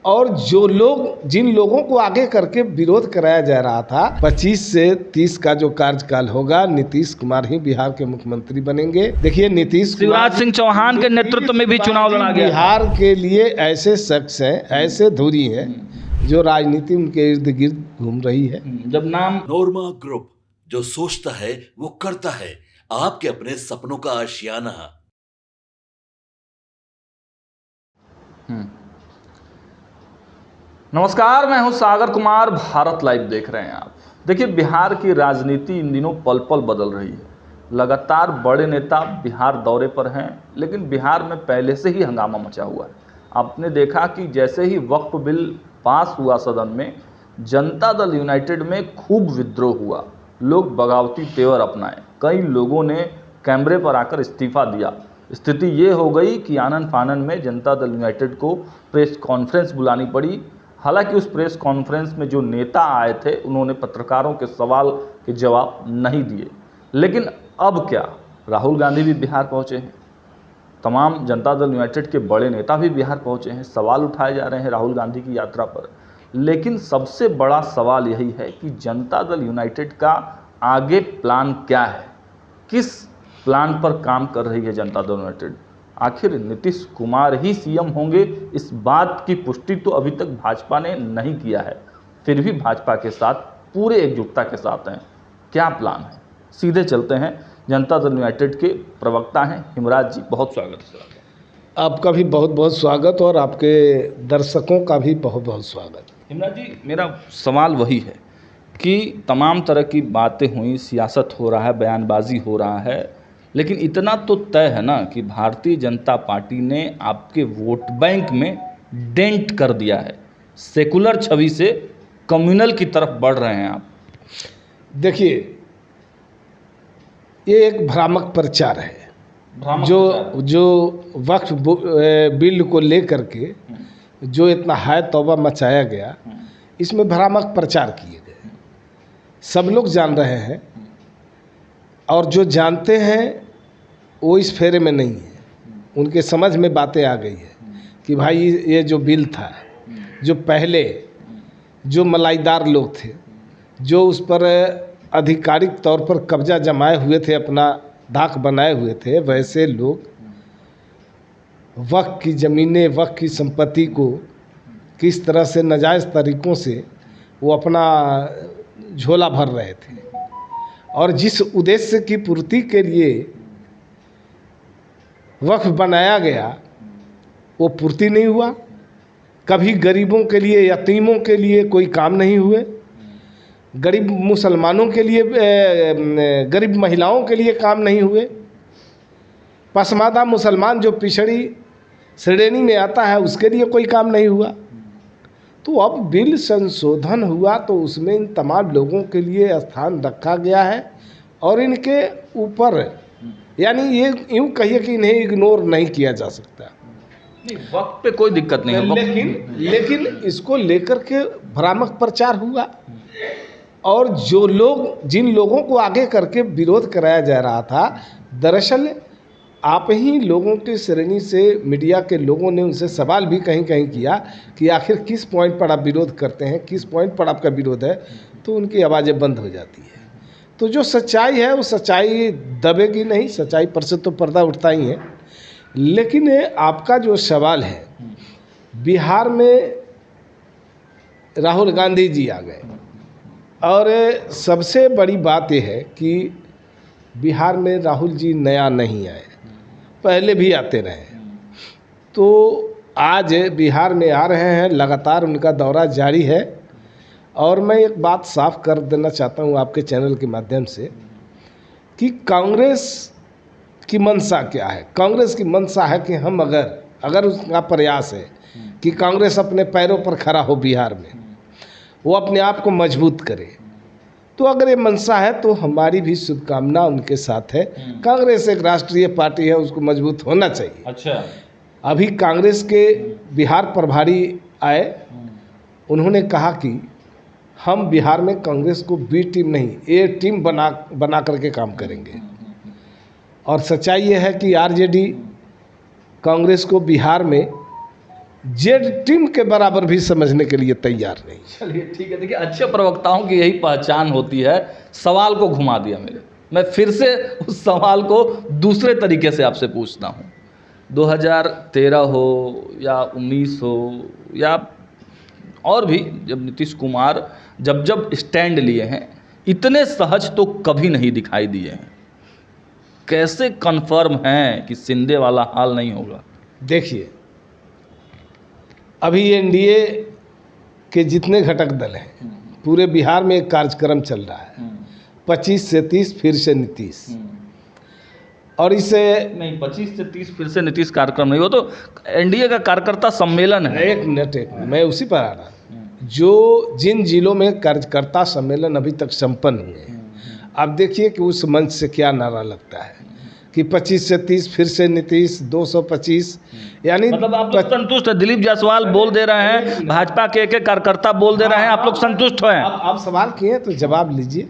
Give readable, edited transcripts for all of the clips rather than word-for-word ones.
और जिन लोगों को आगे करके विरोध कराया जा रहा था, 25 से 30 का जो कार्यकाल होगा, नीतीश कुमार ही बिहार के मुख्यमंत्री बनेंगे। देखिए, नीतीश शिवराज सिंह चौहान के नेतृत्व में भी चुनाव लड़ा गया। बिहार के लिए ऐसे शख्स हैं, ऐसे धुरी हैं जो राजनीति उनके इर्द गिर्द घूम रही है। जब नाम नोरमा ग्रुप, जो सोचता है वो करता है, आपके अपने सपनों का आशियाना। नमस्कार, मैं हूं सागर कुमार। भारत लाइव देख रहे हैं आप। देखिए, बिहार की राजनीति इन दिनों पल पल बदल रही है। लगातार बड़े नेता बिहार दौरे पर हैं, लेकिन बिहार में पहले से ही हंगामा मचा हुआ है। आपने देखा कि जैसे ही वक्फ बिल पास हुआ सदन में, जनता दल यूनाइटेड में खूब विद्रोह हुआ। लोग बगावती तेवर अपनाए। कई लोगों ने कैमरे पर आकर इस्तीफा दिया। स्थिति ये हो गई कि आनन फानन में जनता दल यूनाइटेड को प्रेस कॉन्फ्रेंस बुलानी पड़ी। हालांकि उस प्रेस कॉन्फ्रेंस में जो नेता आए थे, उन्होंने पत्रकारों के सवाल के जवाब नहीं दिए। लेकिन अब क्या, राहुल गांधी भी बिहार पहुंचे हैं, तमाम जनता दल यूनाइटेड के बड़े नेता भी बिहार पहुंचे हैं। सवाल उठाए जा रहे हैं राहुल गांधी की यात्रा पर। लेकिन सबसे बड़ा सवाल यही है कि जनता दल यूनाइटेड का आगे प्लान क्या है, किस प्लान पर काम कर रही है जनता दल यूनाइटेड। आखिर नीतीश कुमार ही सीएम होंगे, इस बात की पुष्टि तो अभी तक भाजपा ने नहीं किया है। फिर भी भाजपा के साथ पूरे एकजुटता के साथ हैं। क्या प्लान है, सीधे चलते हैं। जनता दल यूनाइटेड के प्रवक्ता हैं हिमराज जी, बहुत स्वागत है सर। आपका भी बहुत बहुत स्वागत और आपके दर्शकों का भी बहुत बहुत स्वागत। हिमराज जी, मेरा सवाल वही है कि तमाम तरह की बातें हुई, सियासत हो रहा है, बयानबाजी हो रहा है, लेकिन इतना तो तय है ना कि भारतीय जनता पार्टी ने आपके वोट बैंक में डेंट कर दिया है। सेकुलर छवि से कम्युनल की तरफ बढ़ रहे हैं आप। देखिए, ये एक भ्रामक प्रचार है। जो वक्फ बिल को लेकर के जो इतना हाय तौबा मचाया गया, इसमें भ्रामक प्रचार किए गए। सब लोग जान रहे हैं, और जो जानते हैं वो इस फेरे में नहीं है। उनके समझ में बातें आ गई है कि भाई ये जो बिल था, जो पहले जो मलाईदार लोग थे, जो उस पर आधिकारिक तौर पर कब्जा जमाए हुए थे, अपना धाक बनाए हुए थे, वैसे लोग वक्फ की ज़मीनें, वक्फ की संपत्ति को किस तरह से नाजायज़ तरीक़ों से वो अपना झोला भर रहे थे, और जिस उद्देश्य की पूर्ति के लिए वक्फ बनाया गया, वो पूर्ति नहीं हुआ। कभी गरीबों के लिए, यतीमों के लिए कोई काम नहीं हुए। गरीब मुसलमानों के लिए, गरीब महिलाओं के लिए काम नहीं हुए। पसमादा मुसलमान जो पिछड़ी श्रेणी में आता है, उसके लिए कोई काम नहीं हुआ। तो अब बिल संशोधन हुआ तो उसमें इन तमाम लोगों के लिए स्थान रखा गया है, और इनके ऊपर, यानी ये यूँ कहिए कि इन्हें इग्नोर नहीं किया जा सकता। नहीं, वक्त पे कोई दिक्कत नहीं है, लेकिन इसको लेकर के भ्रामक प्रचार हुआ, और जिन लोगों को आगे करके विरोध कराया जा रहा था, दरअसल आप ही लोगों की श्रेणी से मीडिया के लोगों ने उनसे सवाल भी कहीं कहीं किया कि आखिर किस पॉइंट पर आप विरोध करते हैं, किस पॉइंट पर आपका विरोध है, तो उनकी आवाज़ें बंद हो जाती है। तो जो सच्चाई है वो सच्चाई दबेगी नहीं, सच्चाई पर से तो पर्दा उठता ही है। लेकिन आपका जो सवाल है, बिहार में राहुल गांधी जी आ गए, और सबसे बड़ी बात यह है कि बिहार में राहुल जी नया नहीं आए, पहले भी आते रहे। तो आज बिहार में आ रहे हैं, लगातार उनका दौरा जारी है। और मैं एक बात साफ कर देना चाहता हूं आपके चैनल के माध्यम से कि कांग्रेस की मंशा क्या है। कांग्रेस की मंशा है कि हम अगर उसका प्रयास है कि कांग्रेस अपने पैरों पर खड़ा हो, बिहार में वो अपने आप को मजबूत करे, तो अगर ये मंशा है तो हमारी भी शुभकामना उनके साथ है। कांग्रेस एक राष्ट्रीय पार्टी है, उसको मजबूत होना चाहिए। अच्छा, अभी कांग्रेस के बिहार प्रभारी आए, उन्होंने कहा कि हम बिहार में कांग्रेस को बी टीम नहीं, ए टीम बना करके काम करेंगे। और सच्चाई ये है कि आरजेडी कांग्रेस को बिहार में जेड टीम के बराबर भी समझने के लिए तैयार नहीं। चलिए ठीक है। देखिए, अच्छे प्रवक्ताओं की यही पहचान होती है, सवाल को घुमा दिया मेरे। मैं फिर से उस सवाल को दूसरे तरीके से आपसे पूछता हूँ। 2013 हो या 19 हो या और भी, जब नीतीश कुमार जब स्टैंड लिए हैं, इतने सहज तो कभी नहीं दिखाई दिए हैं। कैसे कन्फर्म हैं कि शिंदे वाला हाल नहीं होगा? देखिए, अभी एनडीए के जितने घटक दल हैं, पूरे बिहार में एक कार्यक्रम चल रहा है, 25 से 30 फिर से नीतीश। और इसे नहीं, 25 से 30 फिर से नीतीश कार्यक्रम नहीं, वो तो एनडीए का कार्यकर्ता सम्मेलन है। एक मिनट मैं उसी पर आ रहा हूँ। जो जिन जिलों में कार्यकर्ता सम्मेलन अभी तक संपन्न हुए हैं, अब देखिए कि उस मंच से क्या नारा लगता है कि 25 से 30 फिर से नीतीश, 225, यानी मतलब आप लोग संतुष्ट हैं? दिलीप जायसवाल बोल दे रहे हैं, भाजपा के एक कार्यकर्ता बोल दे रहे हैं, आप लोग संतुष्ट हैं? आप सवाल किए तो जवाब लीजिए।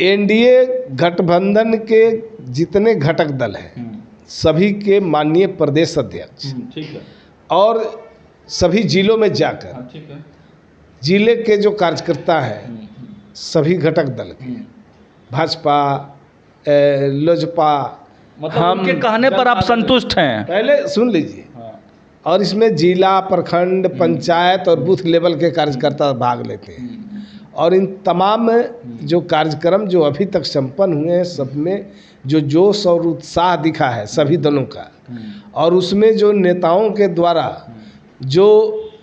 एनडीए गठबंधन के जितने घटक दल हैं, सभी के माननीय प्रदेश अध्यक्ष ठीक है, और सभी जिलों में जाकर ठीक है, जिले के जो कार्यकर्ता हैं, सभी घटक दल के, भाजपा, लोजपा, मतलब उनके कहने पर आप संतुष्ट हैं? पहले सुन लीजिए। और इसमें जिला, प्रखंड, पंचायत और बूथ लेवल के कार्यकर्ता भाग लेते हैं। और इन तमाम जो कार्यक्रम जो अभी तक संपन्न हुए हैं, सब में जो जोश और उत्साह दिखा है सभी दलों का, और उसमें जो नेताओं के द्वारा जो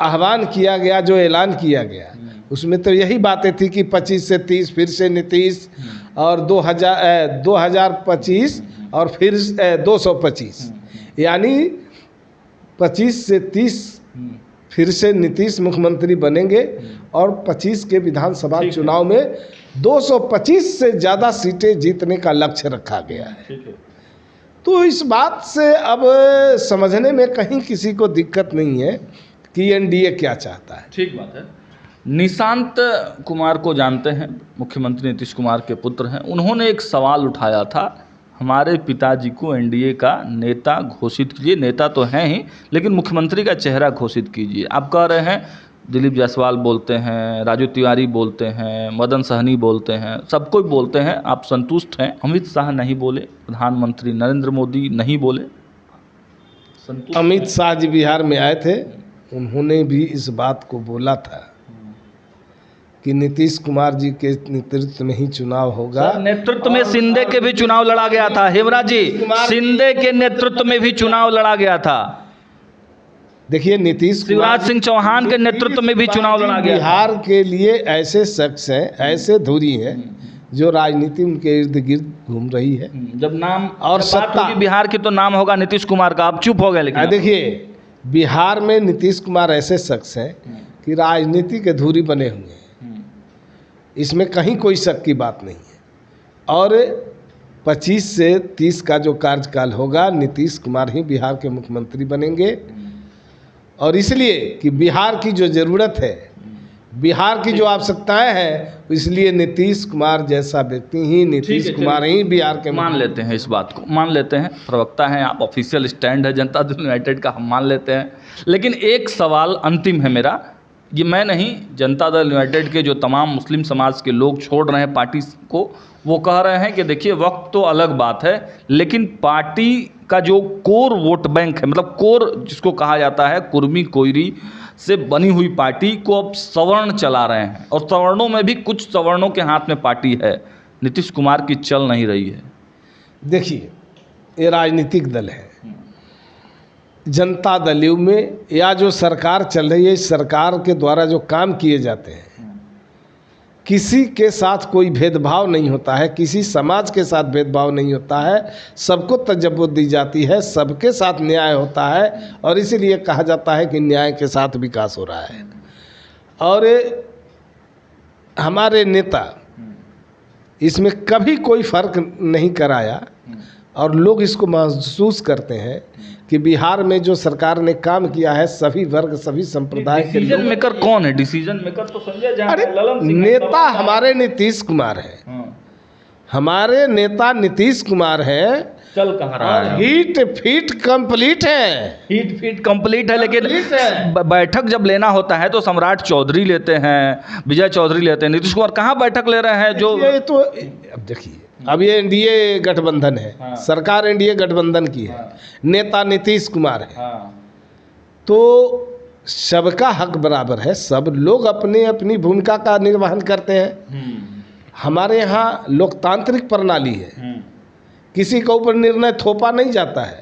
आह्वान किया गया, जो ऐलान किया गया, उसमें तो यही बातें थी कि 25 से 30 फिर से नीतीश, और 2025 और फिर 225, यानी 25 से 30 फिर से नीतीश मुख्यमंत्री बनेंगे और 25 के विधानसभा चुनाव में 225 से ज़्यादा सीटें जीतने का लक्ष्य रखा गया है। तो इस बात से अब समझने में कहीं किसी को दिक्कत नहीं है कि एनडीए क्या चाहता है। ठीक बात है। निशांत कुमार को जानते हैं, मुख्यमंत्री नीतीश कुमार के पुत्र हैं। उन्होंने एक सवाल उठाया था, हमारे पिताजी को एनडीए का नेता घोषित कीजिए। नेता तो हैं ही, लेकिन मुख्यमंत्री का चेहरा घोषित कीजिए। आप कह रहे हैं, दिलीप जायसवाल बोलते हैं, राजू तिवारी बोलते हैं, मदन सहनी बोलते हैं, सब कोई बोलते हैं, आप संतुष्ट हैं? अमित शाह नहीं बोले, प्रधानमंत्री नरेंद्र मोदी नहीं बोले, संतुष्ट? अमित शाह जी बिहार में आए थे, उन्होंने भी इस बात को बोला था कि नीतीश कुमार जी के नेतृत्व में ही चुनाव होगा। नेतृत्व में शिंदे के भी चुनाव लड़ा गया था। हेमराज जी, शिंदे के नेतृत्व में भी चुनाव लड़ा गया था। देखिए, नीतीश शिवराज सिंह चौहान के नेतृत्व में भी चुनाव लड़ा गया। बिहार के लिए ऐसे शख्स हैं, ऐसे धुरी हैं जो राजनीति उनके इर्द गिर्द घूम रही है। जब नाम और सत्ता बिहार की, तो नाम होगा नीतीश कुमार का। आप चुप हो गए। लेकिन देखिए, बिहार में नीतीश कुमार ऐसे शख्स हैं कि राजनीति के धुरी बने हुए हैं, इसमें कहीं कोई शक की बात नहीं है। और 25 से 30 का जो कार्यकाल होगा, नीतीश कुमार ही बिहार के मुख्यमंत्री बनेंगे। और इसलिए कि बिहार की जो ज़रूरत है, बिहार की जो आवश्यकताएं हैं, इसलिए नीतीश कुमार जैसा व्यक्ति ही, नीतीश कुमार ही बिहार के। मान लेते हैं, इस बात को मान लेते हैं, प्रवक्ता हैं आप, ऑफिशियल स्टैंड है जनता दल यूनाइटेड का, हम मान लेते हैं। लेकिन एक सवाल अंतिम है मेरा, ये मैं नहीं, जनता दल यूनाइटेड के जो तमाम मुस्लिम समाज के लोग छोड़ रहे हैं पार्टी को, वो कह रहे हैं कि देखिए, वक्त तो अलग बात है, लेकिन पार्टी का जो कोर वोट बैंक है, मतलब कोर जिसको कहा जाता है, कुर्मी कोयरी से बनी हुई पार्टी को अब सवर्ण चला रहे हैं, और सवर्णों में भी कुछ सवर्णों के हाथ में पार्टी है, नीतीश कुमार की चल नहीं रही है। देखिए, ये राजनीतिक दल है, जनता दल में या जो सरकार चल रही है, इस सरकार के द्वारा जो काम किए जाते हैं, किसी के साथ कोई भेदभाव नहीं होता है, किसी समाज के साथ भेदभाव नहीं होता है, सबको तजब्बुत दी जाती है, सबके साथ न्याय होता है, और इसीलिए कहा जाता है कि न्याय के साथ विकास हो रहा है। और हमारे नेता इसमें कभी कोई फर्क नहीं कराया, और लोग इसको महसूस करते हैं कि बिहार में जो सरकार ने काम किया है, सभी वर्ग, सभी संप्रदाय के लोग। डिसीजन मेकर कौन है? डिसीजन मेकर तो संजय झा, अरे नेता हमारे नीतीश कुमार है, हमारे नेता नीतीश कुमार है, चल कहाँ रहा और है? हीट फीट कंप्लीट है। हीट फीट कंप्लीट है, लेकिन Complete है। बैठक जब लेना होता है तो सम्राट चौधरी लेते हैं, विजय चौधरी लेते हैं, नीतीश कुमार कहाँ बैठक ले रहे हैं? जो ये तो अब देखिए, अब ये एनडीए गठबंधन है। हाँ। सरकार एनडीए गठबंधन की है। हाँ। नेता नीतीश कुमार है। हाँ, तो सबका हक बराबर है, सब लोग अपनी अपनी भूमिका का निर्वहन करते हैं। हमारे यहाँ लोकतांत्रिक प्रणाली है, किसी के ऊपर निर्णय थोपा नहीं जाता है,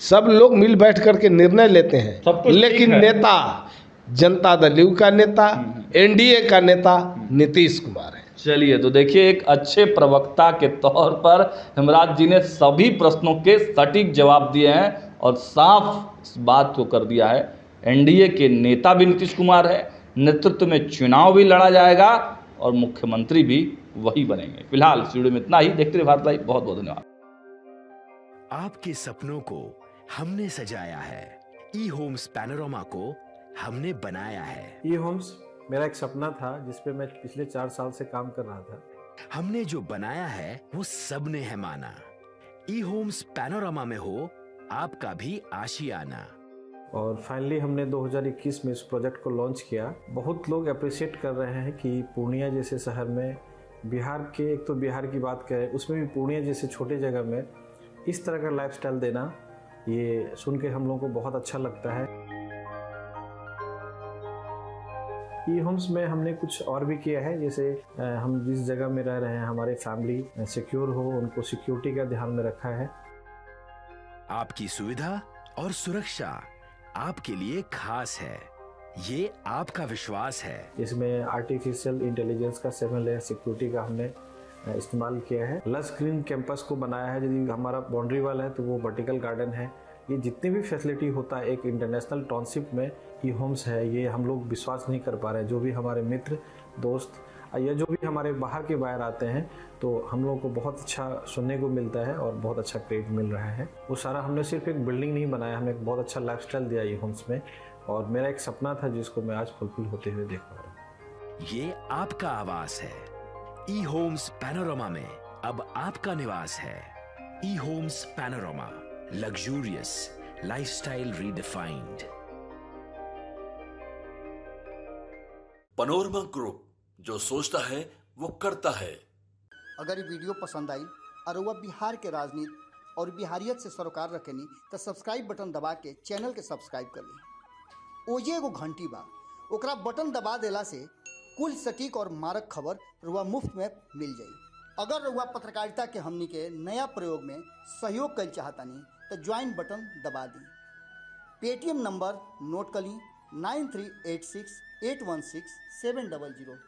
सब लोग मिल बैठ करके निर्णय लेते सब हैं। कुछ लेकिन ठीक है। नेता जनता दल यू का नेता, एनडीए का नेता नीतीश कुमार है। चलिए, तो देखिए, एक अच्छे प्रवक्ता के तौर पर हेमराज जी ने सभी प्रश्नों के सटीक जवाब दिए हैं और साफ इस बात को कर दिया है, एनडीए के नेता भी नीतीश कुमार है, नेतृत्व में चुनाव भी लड़ा जाएगा और मुख्यमंत्री भी वही बनेंगे। फिलहाल इस वीडियो में इतना ही। देखते रहिए भारत लाइव। बहुत बहुत धन्यवाद। आपके सपनों को हमने सजाया है, ई होम्स पैनोरमा को हमने बनाया है। ई होम्स मेरा एक सपना था जिस पे मैं पिछले 4 साल से काम कर रहा था। हमने जो बनाया है वो सबने है माना। ई होम्स पैनोरमा में हो आपका भी आशियाना। और फाइनली हमने 2021 में इस प्रोजेक्ट को लॉन्च किया। बहुत लोग अप्रिशिएट कर रहे हैं कि पूर्णिया जैसे शहर में, बिहार के, एक तो बिहार की बात करें उसमें भी पूर्णिया जैसे छोटे जगह में इस तरह का लाइफस्टाइल देना, ये सुन के हम लोगों को बहुत अच्छा लगता है। ई होम्स में हमने कुछ और भी किया है, जैसे हम जिस जगह में रह रहे हैं हमारे फैमिली सिक्योर हो, उनको सिक्योरिटी का ध्यान में रखा है। आपकी सुविधा और सुरक्षा आपके लिए खास है, ये आपका विश्वास है। इसमें आर्टिफिशियल इंटेलिजेंस का 7 लेयर सिक्योरिटी का हमने इस्तेमाल किया है। लस ग्रीन कैंपस को बनाया है। यदि हमारा बाउंड्री वाल है तो वो वर्टिकल गार्डन है। ये जितनी भी फैसिलिटी होता है एक इंटरनेशनल टाउनशिप में, ई होम्स है, ये हम लोग विश्वास नहीं कर पा रहे हैं। जो भी हमारे मित्र दोस्त या जो भी हमारे बाहर के बाहर आते हैं तो हम लोगों को बहुत अच्छा सुनने को मिलता है और बहुत अच्छा क्रेडिट मिल रहा है। वो सारा हमने सिर्फ एक बिल्डिंग नहीं बनाया, हमें एक बहुत अच्छा लाइफस्टाइल दिया ई होम्स में, और मेरा एक सपना था जिसको मैं आज फुलफिल होते हुए देख पा रहा हूँ। ये आपका आवास है। ई होम्स पैनोरमा में अब आपका निवास है। E Homes Panorama, luxurious lifestyle redefined. Panorama group, जो सोचता है वो करता है। अगर ये वीडियो पसंद आई और वह बिहार के राजनीति और बिहारियत से सरोकार रखेनी तो सब्सक्राइब बटन दबा के चैनल के सब्सक्राइब कर ली। ओजे एगो घंटी बा, ओकरा बटन दबा देला से कुल सटीक और मारक खबर रुआ मुफ्त में मिल जाई। अगर रुआ पत्रकारिता के हमनी के नया प्रयोग में सहयोग कर चाहतानी तो ज्वाइन बटन दबा दी। पेटीएम नंबर नोट कर ली 9386 816 700।